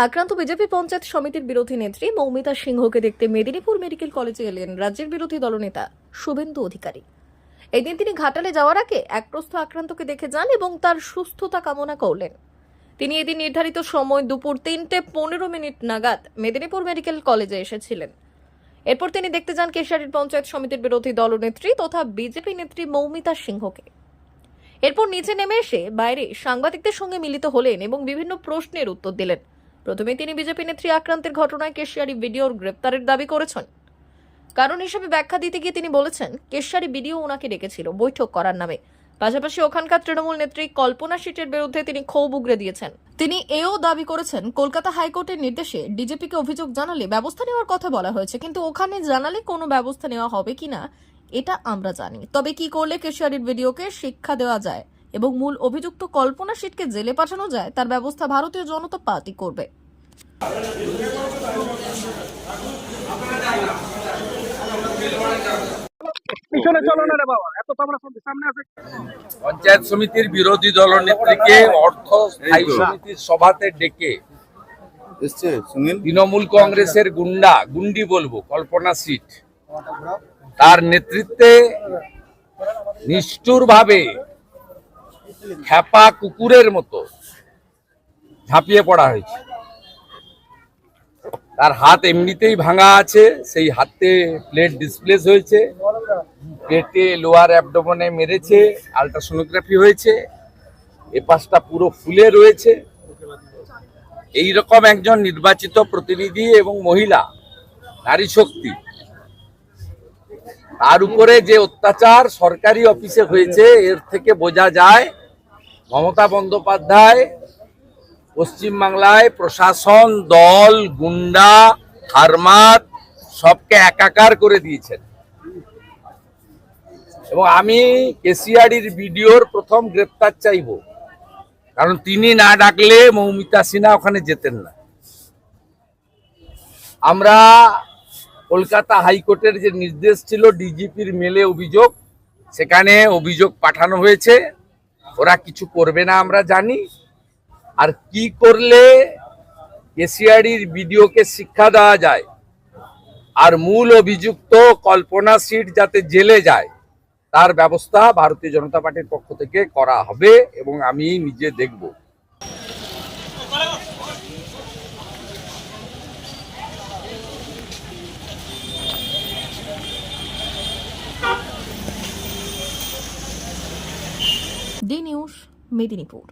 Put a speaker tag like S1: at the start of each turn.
S1: আক্রান্ত বিজেপি পঞ্চায়েত সমিতির বিরোধী নেত্রী মৌমিতা সিংহকে দেখতে মেদিনীপুর মেডিকেল কলেজে এলেন রাজ্যের বিরোধী দলনেতা শুভেন্দু অধিকারী। এদিন তিনি ঘাটালে যাওয়ার আগে এক প্রস্থ আক্রান্তকে দেখে যান এবং তার সুস্থতা কামনা করলেন। তিনি এদিন নির্ধারিত সময় দুপুর 3:15 নাগাদ মেদিনীপুর মেডিকেল কলেজে এসেছিলেন। এরপর তিনি দেখতে যান কেশিয়াড়ির পঞ্চায়েত সমিতির বিরোধী দলনেত্রী তথা বিজেপি নেত্রী মৌমিতা সিংহকে। এরপর নিচে নেমে এসে বাইরে সাংবাদিকদের সঙ্গে মিলিত হলেন এবং বিভিন্ন প্রশ্নের উত্তর দিলেন। প্রথমে তিনি বিজেপি নেত্রী আক্রান্তের ঘটনায় কেশিয়াড়ি বিডিওর গ্রেপ্তারের দাবি করেছেন। কারণ হিসেবে ব্যাখ্যা দিতে গিয়ে তিনি বলেছেন, কেশিয়াড়ি বিডিও ওনাকে ডেকেছিল বৈঠক করার নামে। পাশাপাশি ওখানকার তৃণমূল নেত্রী কল্পনা সিটের বিরুদ্ধে তিনি ক্ষোভ উগরে দিয়েছেন। তিনি এও দাবি করেছেন, কলকাতা হাইকোর্টের নির্দেশে ডিজিপিকে অভিযোগ জানালে ব্যবস্থা নেওয়ার কথা বলা হয়েছে, কিন্তু ওখানে জানালে কোনো ব্যবস্থা নেওয়া হবে কিনা এটা আমরা জানি। তবে কি করলে কেশিয়াড়ির ভিডিওকে শিক্ষা দেওয়া যায় এবং মূল অভিযুক্ত কল্পনা সিটকে জেলে পাঠানো যায় তার ব্যবস্থা ভারতীয় জনতা পার্টি করবে।
S2: পঞ্চায়েত সমিতির বিরোধী দলনেত্রীকে অর্থ স্থায়ী সমিতির সভাতে ডেকে তৃণমূল কংগ্রেসের গুন্ডি বলবো কল্পনা সিট তার নেতৃত্বে নিষ্ঠুরভাবে খ্যাপা কুকুরের মতো ঝাঁপিয়ে পড়া হয়েছে। তার হাত এমনিতেই ভাঙা আছে, সেই হাতে প্লেট ডিসপ্লেস হয়েছে, পেটে লোয়ার অ্যাবডোমেনে মেরেছে, আল্ট্রাসোনোগ্রাফি হয়েছে, এ পাশটা পুরো ফুলে রয়েছে। এই রকম একজন নির্বাচিত প্রতিনিধি এবং মহিলা নারী শক্তি, তার উপরে যে অত্যাচার সরকারি অফিসে হয়েছে, এর থেকে বোঝা যায় মমতা বন্দ্যোপাধ্যায় পশ্চিমবাংলায় প্রশাসন, দল, গুন্ডা, হারমাত সবকে একাকার করে দিয়েছেন। এবং আমি কেশিয়াড়ির বিডিওর প্রথম গ্রেপ্তার চাইব, কারণ তিনি না ডাকলে মৌমিতা সিনহা ওখানে যেতেন না। আমরা কলকাতা হাইকোর্টের যে নির্দেশ ছিল ডিজিপির মেলে অভিযোগ, সেখানে অভিযোগ পাঠানো হয়েছে। ওরা কিছু করবে না আমরা জানি। আর কি করলে কেশিয়াড়ির বিডিওকে শিক্ষা দেওয়া যায় আর মূল অভিযুক্ত কল্পনা সিট যাতে জেলে যায় তার ব্যবস্থা ভারতীয় জনতা পার্টির পক্ষ থেকে করা হবে এবং আমি নিজে দেখব।
S1: D news, Medinipur.